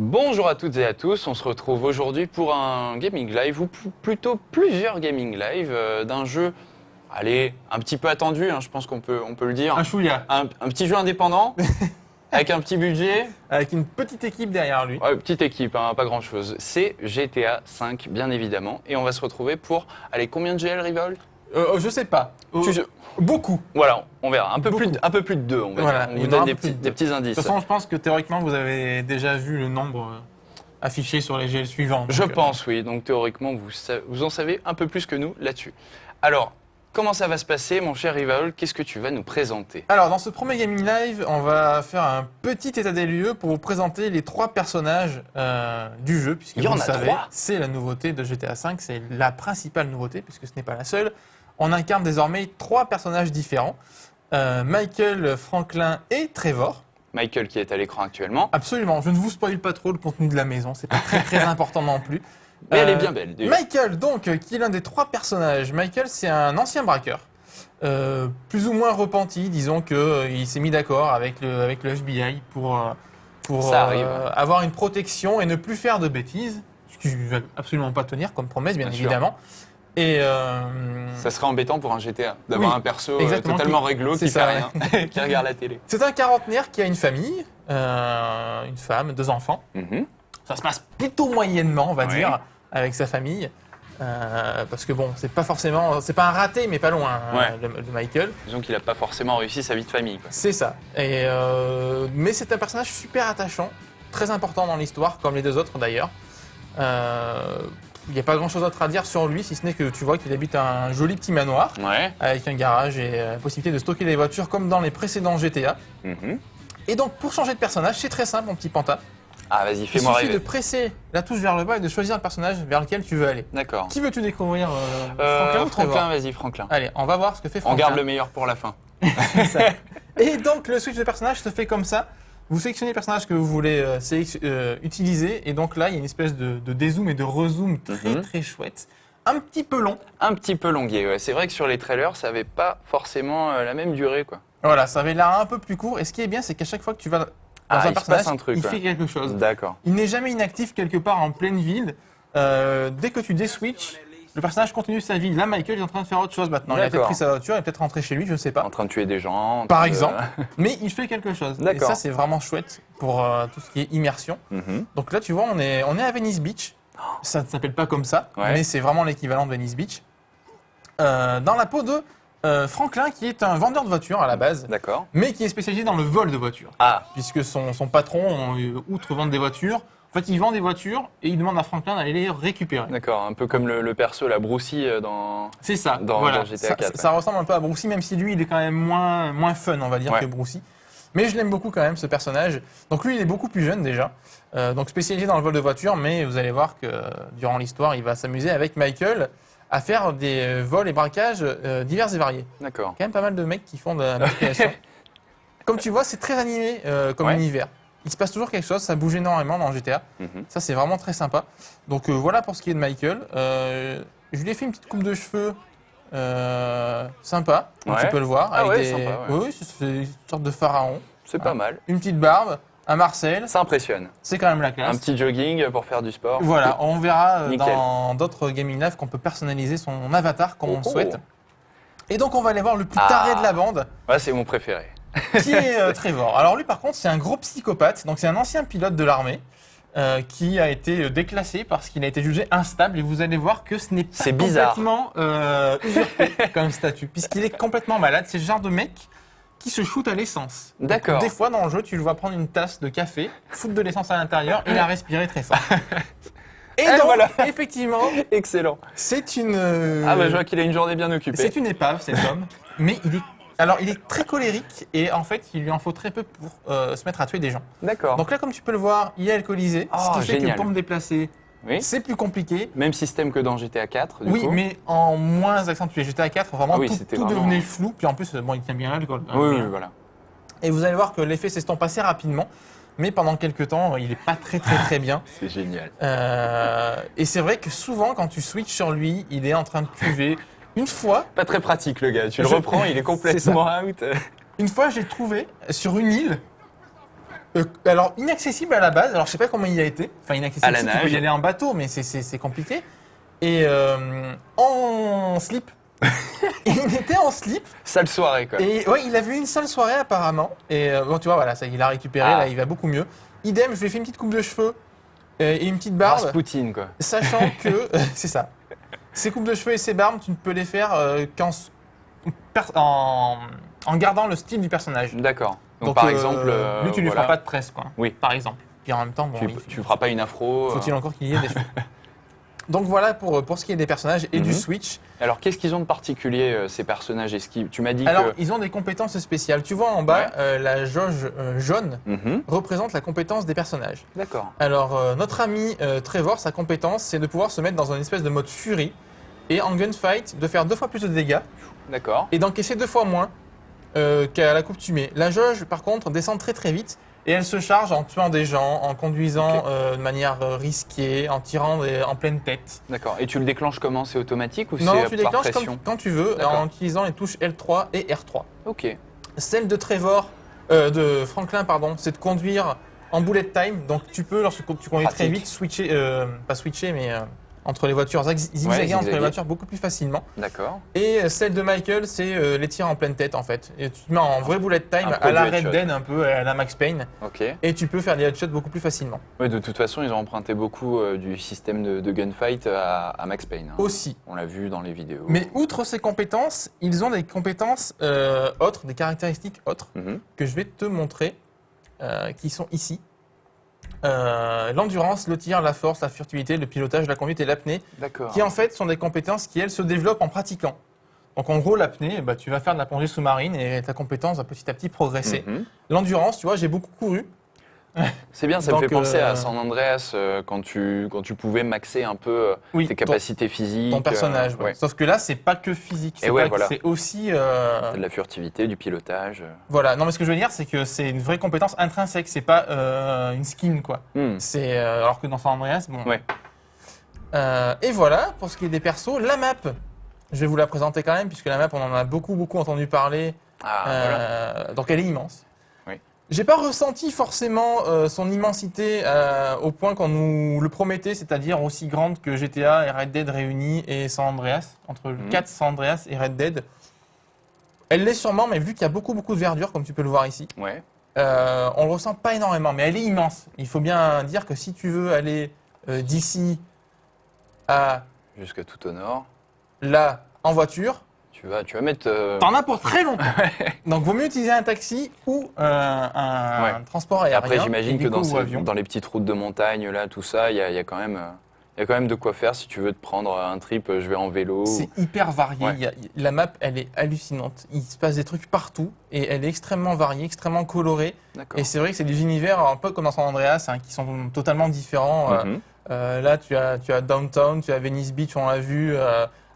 Bonjour à toutes et à tous, on se retrouve aujourd'hui pour un gaming live, ou plutôt plusieurs gaming live d'un jeu, allez, un petit peu attendu, je pense qu'on peut le dire. Un chouïa. Un petit jeu indépendant, avec un petit budget. Avec une petite équipe derrière lui. Ouais, petite équipe, pas grand chose. C'est GTA 5, bien évidemment, et on va se retrouver pour, allez, combien de GL Rival? Je sais pas. Beaucoup. Voilà, on verra, un peu plus de 2, on va Voilà, dire. On il vous y en aura donne un peu plus de des petits indices. De toute façon, je pense que théoriquement, vous avez déjà vu le nombre affiché sur les GL suivants. Je pense, oui. Donc théoriquement, vous en savez un peu plus que nous là-dessus. Alors, comment ça va se passer, mon cher Rivaol? Qu'est-ce que tu vas nous présenter? Alors, dans ce premier Gaming Live, on va faire un petit état des lieux pour vous présenter les 3 personnages du jeu. Puisque Il y en vous a le savez, 3. c'est la nouveauté de GTA V, c'est la principale nouveauté, puisque ce n'est pas la seule. On incarne désormais 3 personnages différents. Michael, Franklin et Trevor. Michael qui est à l'écran actuellement. Absolument, je ne vous spoil pas trop le contenu de la maison, c'est pas très important non plus. Mais elle est bien belle, déjà. Michael, donc, qui est l'un des 3 personnages. Michael, c'est un ancien braqueur, plus ou moins repenti, disons qu'il s'est mis d'accord avec le FBI pour Ça arrive. avoir une protection et ne plus faire de bêtises, ce qui ne va absolument pas tenir comme promesse, bien Sûr. évidemment. Et Ça serait embêtant pour un GTA d'avoir Oui, un perso exactement, totalement réglo c'est qui fait ça, rien, qui regarde la télé. c'est un quarantenaire qui a une famille, une femme, 2 enfants. Mhm. Ça se passe plutôt moyennement, on va Ouais. dire, avec sa famille. Parce que bon, c'est pas un raté, mais pas loin, Ouais. le Michael. Disons qu'il n'a pas forcément réussi sa vie de famille, quoi. C'est ça. Mais c'est un personnage super attachant, très important dans l'histoire, comme les 2 autres d'ailleurs. Il n'y a pas grand chose d'autre à dire sur lui, si ce n'est que tu vois qu'il habite un joli petit manoir, Ouais. avec un garage et la possibilité de stocker les voitures comme dans les précédents GTA. Mhm. Et donc pour changer de personnage, c'est très simple mon petit panta. Ah, vas-y, Il fais-moi suffit de rêver. presser la touche vers le bas et de choisir le personnage vers lequel tu veux aller. D'accord. Qui veux-tu découvrir, Franklin ou Trevor? Franklin, vas-y, Franklin. Allez, on va voir ce que fait On Franklin. garde le meilleur pour la fin. Et donc le switch de personnage se fait comme ça. Vous sélectionnez le personnage que vous voulez utiliser. Et donc là, il y a une espèce de dézoom et de rezoom très chouette. Un petit peu long. Un petit peu longué, ouais. C'est vrai que sur les trailers, ça avait pas forcément la même durée, quoi. Voilà, ça avait l'air un peu plus court. Et ce qui est bien, c'est qu'à chaque fois que tu vas dans Ah, un il se personnage, passe un truc, il ouais. fait quelque chose. D'accord. Il n'est jamais inactif quelque part en pleine ville. Dès que tu déswitches, le personnage continue sa vie. Là, Michael est en train de faire autre chose maintenant. Il a peut-être D'accord. pris sa voiture, il est peut-être rentré chez lui, je ne sais pas. En train de tuer des gens. Par exemple. Mais il fait quelque chose. Et D'accord. ça, c'est vraiment chouette pour tout ce qui est immersion. Mhm. Donc là, tu vois, on est à Venice Beach. Ça ne s'appelle pas comme ça, Ouais. mais c'est vraiment l'équivalent de Venice Beach. Dans la peau de Franklin, qui est un vendeur de voitures à la base, D'accord. mais qui est spécialisé dans le vol de voitures. Ah, Puisque son patron, outre vendre des voitures, en fait, il vend des voitures et il demande à Franklin d'aller les récupérer. d'accord. Un peu comme le perso, la Broussie dans... C'est ça. Dans voilà. GTA 4, Ça ressemble un peu à Brucey, même si lui, il est quand même moins fun, on va dire, Ouais. que Brucey. Mais je l'aime beaucoup quand même, ce personnage. Donc lui, il est beaucoup plus jeune déjà. Donc spécialisé dans le vol de voiture, mais vous allez voir que durant l'histoire, il va s'amuser avec Michael à faire des vols et braquages divers et variés. D'accord. Quand même pas mal de mecs qui font de la manipulation. Comme tu vois, c'est très animé comme Ouais. univers. Il se passe toujours quelque chose, ça bouge énormément dans GTA. Mhm. Ça, c'est vraiment très sympa. Donc voilà pour ce qui est de Michael. Je lui ai fait une petite coupe de cheveux sympa, comme Ouais. tu peux le voir. Ah avec ouais, des... sympa, ouais. Oui, c'est une sorte de pharaon. C'est Ah. pas mal. Une petite barbe, un Marcel, Ça impressionne. c'est quand même la classe. Un petit jogging pour faire du sport. Voilà, on verra Nickel. dans d'autres gaming live qu'on peut personnaliser son avatar comme on le Oh. souhaite. Et donc on va aller voir le plus Ah. taré de la bande, Ouais, c'est mon préféré. qui est Trevor. Alors lui par contre c'est un gros psychopathe, donc c'est un ancien pilote de l'armée qui a été déclassé parce qu'il a été jugé instable et vous allez voir que ce n'est pas C'est bizarre. complètement usurpé comme statut, puisqu'il est complètement malade. C'est le genre de mec qui se shoot à l'essence. Donc, D'accord. des fois dans le jeu tu le vois prendre une tasse de café, foutre de l'essence à l'intérieur et la respirer très fort. Et donc voilà. effectivement Excellent. c'est une... Ah bah je vois qu'il a une journée bien occupée. C'est une épave, cet homme, mais il est très colérique et en fait, il lui en faut très peu pour se mettre à tuer des gens. D'accord. Donc là, comme tu peux le voir, il est alcoolisé, Oh, ce qui fait génial. que pour me déplacer, Oui. c'est plus compliqué. Même système que dans GTA 4, du Oui, coup. mais en moins accentué. GTA 4, vraiment, Ah oui, tout c'était tout vraiment- devenait flou. Puis en plus, bon, il tient bien l'alcool. Oui, oui, voilà. Et vous allez voir que l'effet s'estompe assez rapidement. Mais pendant quelques temps, il n'est pas très bien. C'est génial. Et c'est vrai que souvent, quand tu switches sur lui, il est en train de cuver. Une fois, Pas très pratique le gars. Tu le Je- reprends, il est complètement out. j'ai trouvé sur une île Alors, inaccessible à la base. Alors, je sais pas comment il y a été. Enfin, inaccessible, À la si, tu peux nage. y aller en bateau, mais c'est compliqué. Et en slip. Il était en slip. Sale soirée, quoi. Et ouais, il a vu une seule soirée apparemment. Et bon, tu vois, voilà, ça, il a récupéré, Ah. là, il va beaucoup mieux. Idem, je lui ai fait une petite coupe de cheveux et une petite barbe, Rasputin, quoi. sachant que, c'est ça, ces coupes de cheveux et ces barbes, tu ne peux les faire en gardant le style du personnage. D'accord. Donc, par exemple. lui, tu lui voilà. feras pas de tresse, quoi. Oui. Par exemple. Puis en même temps, bon, Tu feras pas une afro. faut-il encore qu'il y ait des cheveux. Donc voilà pour ce qui est des personnages et du Mhm. Switch. Alors, qu'est-ce qu'ils ont de particulier, ces personnages? Tu m'as dit Alors, que. ils ont des compétences spéciales. Tu vois en bas, Ouais. la jauge jaune Mhm. représente la compétence des personnages. D'accord. Alors, notre ami Trevor, sa compétence, c'est de pouvoir se mettre dans une espèce de mode furie et en gunfight, de faire 2 fois plus de dégâts D'accord. et d'encaisser 2 fois moins qu'à l'accoutumée. La jauge, par contre, descend très très vite et elle se charge en tuant des gens, en conduisant Ok. de manière risquée, en tirant en pleine tête. D'accord. Et tu le déclenches comment? C'est automatique ou Non, c'est tu par déclenches pression? quand tu veux D'accord. en utilisant les touches L3 et R3. Ok. Celle de de Franklin, pardon, c'est de conduire en bullet time. Donc tu peux, lorsque tu conduis très Pratique. vite, switcher, pas switcher, mais entre les voitures, zigzaguer entre zigzaguer. les voitures beaucoup plus facilement. D'accord. Et celle de Michael, c'est les tirs en pleine tête en fait. Et tu te mets en vrai bullet time Un à la produit Red headshot. Dead, un peu à la Max Payne. Ok. Et tu peux faire des headshots beaucoup plus facilement. Ouais, de toute façon, ils ont emprunté beaucoup du système de gunfight à Max Payne, hein. Aussi. On l'a vu dans les vidéos. Mais outre ces compétences, ils ont des compétences autres, des caractéristiques autres Mhm. que je vais te montrer, qui sont ici. L'endurance, le tir, la force, la furtivité, le pilotage, la conduite et l'apnée, D'accord. qui en fait sont des compétences qui, elles, se développent en pratiquant. Donc en gros, l'apnée, bah, tu vas faire de la plongée sous-marine et ta compétence va petit à petit progresser. Mhm. L'endurance, tu vois, j'ai beaucoup couru. C'est bien, ça Donc, me fait penser à San Andreas quand tu pouvais maxer un peu Oui, tes capacités physiques. ton personnage. Ouais. Ouais. Sauf que là, c'est pas que physique. C'est ouais, pas- voilà. c'est aussi... T'as de la furtivité, du pilotage. Voilà, non mais ce que je veux dire, c'est que c'est une vraie compétence intrinsèque, c'est pas une skin, quoi. C'est alors que dans San Andreas, bon. Ouais. Et voilà, pour ce qui est des persos, la map, je vais vous la présenter quand même, puisque la map, on en a beaucoup entendu parler. Ah, voilà. Donc elle est immense. Oui. J'ai pas ressenti forcément son immensité au point qu'on nous le promettait, c'est-à-dire aussi grande que GTA et Red Dead réunis et San Andreas, entre 4 San Andreas et Red Dead. Elle l'est sûrement, mais vu qu'il y a beaucoup de verdure, comme tu peux le voir ici, Ouais. on le ressent pas énormément, mais elle est immense. Il faut bien dire que si tu veux aller d'ici à Jusqu'à tout au nord. là en voiture, Tu vas mettre. t'en as pour très longtemps. Donc vaut mieux utiliser un taxi ou un Ouais. transport aérien. Après, j'imagine que hélico ou avion. dans les petites routes de montagne, là, tout ça, il y a quand même de quoi faire si tu veux te prendre un trip, je vais en vélo. C'est hyper varié. Ouais. La map, elle est hallucinante. Il se passe des trucs partout et elle est extrêmement variée, extrêmement colorée. D'accord. Et c'est vrai que c'est des univers un peu comme dans San Andreas, hein, qui sont totalement différents. Mhm. Là, tu as Downtown, tu as Venice Beach, on l'a vu.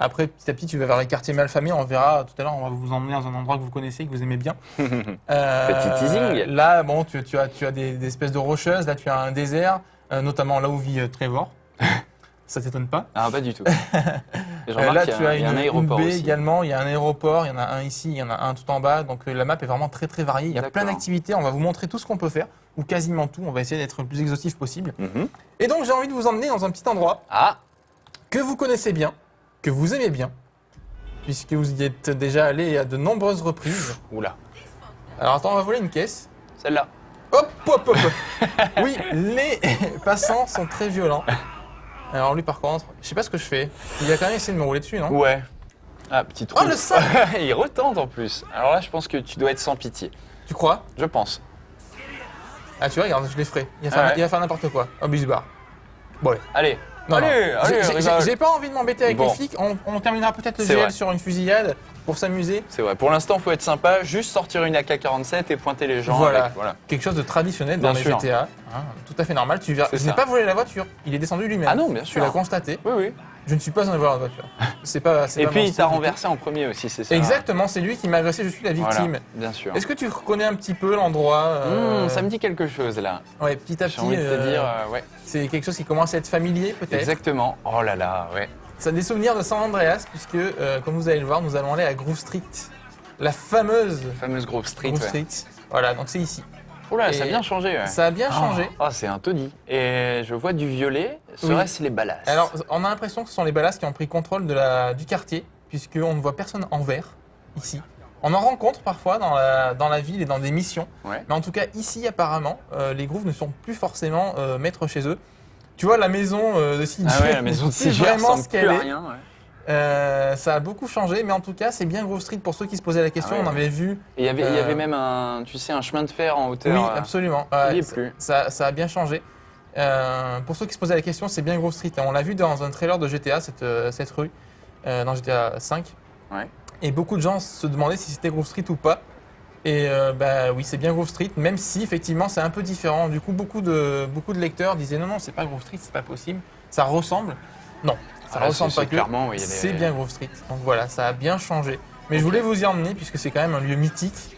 Après, petit à petit, tu vas vers les quartiers malfamés. On verra tout à l'heure, on va vous emmener dans un endroit que vous connaissez, que vous aimez bien. Petit teasing. Là, bon, tu as des espèces de rocheuses. Là, tu as un désert, notamment là où vit Trevor. Ça t'étonne pas. Ah, pas du tout. Et je remarque Là, qu'il tu as il y a un une aéroport baie aussi. également. Il y a un aéroport. Il y en a un ici, il y en a un tout en bas. Donc la map est vraiment très variée. Il y a plein D'accord. d'activités. On va vous montrer tout ce qu'on peut faire, ou quasiment tout. On va essayer d'être le plus exhaustif possible. Mhm. Et donc, j'ai envie de vous emmener dans un petit endroit Ah, que vous connaissez bien, que vous aimez bien, puisque vous y êtes déjà allé à de nombreuses reprises. oula. Alors attends, on va voler une caisse. Celle-là. Hop, hop, hop. Oui, les passants sont très violents. Alors lui par contre, je sais pas ce que je fais. Il a quand même essayé de me rouler dessus, non? Ouais. Ah, petit trou. Oh le sac. Il retente en plus. Alors là, je pense que tu dois être sans pitié. Tu crois? Je pense. Ah tu vois, regarde, je l'effraie. Ah ouais. Il va faire n'importe quoi. Oh, buse-barre. Bon, allez. Allez. Non, allez, non. allez, rigole. J'ai pas envie de m'embêter avec Bon. les flics. On terminera peut-être le C'est GL vrai. sur une fusillade pour s'amuser. C'est vrai. Pour l'instant, faut être sympa, juste sortir une AK-47 et pointer les gens. Voilà. Avec, voilà. Quelque chose de traditionnel dans Bien les sûr. GTA. Hein, tout à fait normal. Tu verras. C'est Je n'ai ça. pas volé la voiture. Il est descendu lui-même. Ah non, bien Tu sûr. l'as constaté. Oui, oui. Je ne suis pas un voleur de voiture. C'est pas. Et pas puis, mon il style t'a du tout. renversé en premier aussi, c'est ça. Exactement, c'est lui qui m'a agressé, je suis la Voilà, victime. bien sûr. Est-ce que tu reconnais un petit peu l'endroit Ça me dit quelque chose là. Ouais, petit à J'ai petit, envie de te dire, ouais. c'est quelque chose qui commence à être familier peut-être. Exactement. Oh là là, ouais. Ça a des souvenirs de San Andreas, puisque, comme vous allez le voir, nous allons aller à Groove Street. La fameuse Fameuse Grove Street. Groove Ouais. Street. Voilà, donc c'est ici. Oula, ça a Et bien changé. Ouais. Ça a bien changé. Ah, c'est un taudis. Et je vois du violet. Serait-ce les balasses? Alors, on a l'impression que ce sont les balasses qui ont pris contrôle du quartier, puisqu'on ne voit personne en vert, ici. On en rencontre parfois dans la ville et dans des missions. Ouais. Mais en tout cas, ici, apparemment, les grooves ne sont plus forcément maîtres chez eux. Tu vois, la maison de Siger, Ah ouais, la maison de c'est Siger vraiment ressemble ce plus qu'elle à est. rien. Ouais. Ça a beaucoup changé, mais en tout cas, c'est bien Grove Street pour ceux qui se posaient la question. Ah ouais, On avait vu. Et il y avait même un, tu sais, un chemin de fer en hauteur. Oui, absolument. il y est Ça- plus. Ça a bien changé. Pour ceux qui se posaient la question, c'est bien Grove Street. On l'a vu dans un trailer de GTA, cette rue, dans GTA 5. Ouais. Et beaucoup de gens se demandaient si c'était Grove Street ou pas. Et bah oui, c'est bien Grove Street, même si effectivement c'est un peu différent. Du coup, beaucoup de lecteurs disaient non, c'est pas Grove Street, c'est pas possible. Ça ressemble. Non, ça Ah, ressemble c'est pas que. clairement, oui, il y a des- C'est bien Grove Street. Donc voilà, ça a bien changé. Mais je voulais vous y emmener puisque c'est quand même un lieu mythique,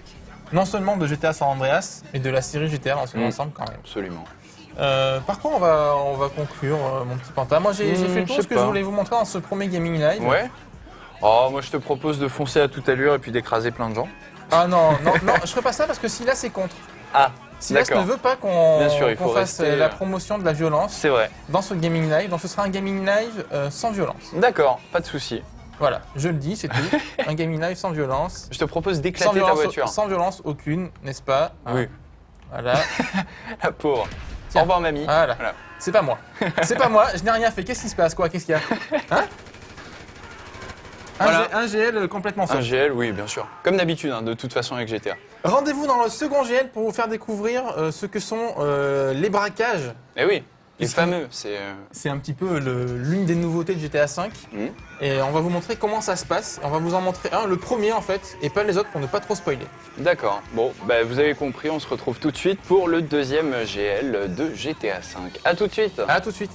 non seulement de GTA San Andreas, mais de la série GTA dans son ensemble quand même. Absolument. Par contre, on va conclure, mon petit Panta. Moi, j'ai fait le je tour sais ce que je pas. voulais vous montrer dans ce premier Gaming Live. Ouais. Oh, moi je te propose de foncer à toute allure et puis d'écraser plein de gens. Ah non, non, non, je ferai pas ça parce que Silas c'est contre. Ah, Silas ne d'accord. veut pas qu'on Bien sûr, il qu'on faut fasse rester, la promotion de la violence C'est vrai. dans ce Gaming Live. Donc ce sera un Gaming Live sans violence. D'accord, pas de souci. Voilà, je le dis, c'est tout. Un Gaming Live sans violence. Je te propose Sans d'éclater ta violence, voiture. sans violence aucune, n'est-ce pas? Hein, Oui. Voilà. La pauvre. Tiens. Au revoir, mamie. Voilà. Voilà. C'est pas moi. C'est pas moi, je n'ai rien fait. Qu'est-ce qui se passe? Quoi? Qu'est-ce qu'il y a? Hein? Voilà. Un GL complètement Un soft. GL, oui, bien sûr. Comme d'habitude, hein, de toute façon avec GTA. Rendez-vous dans le second GL pour vous faire découvrir ce que sont les braquages. Eh oui, les Ici. fameux, c'est... C'est un petit peu l'une des nouveautés de GTA V. Mhm. Et on va vous montrer comment ça se passe. On va vous en montrer un, le premier en fait, et pas les autres pour ne pas trop spoiler. D'accord. Bon, bah, vous avez compris, on se retrouve tout de suite pour le deuxième GL de GTA V. À tout de suite. A tout de suite.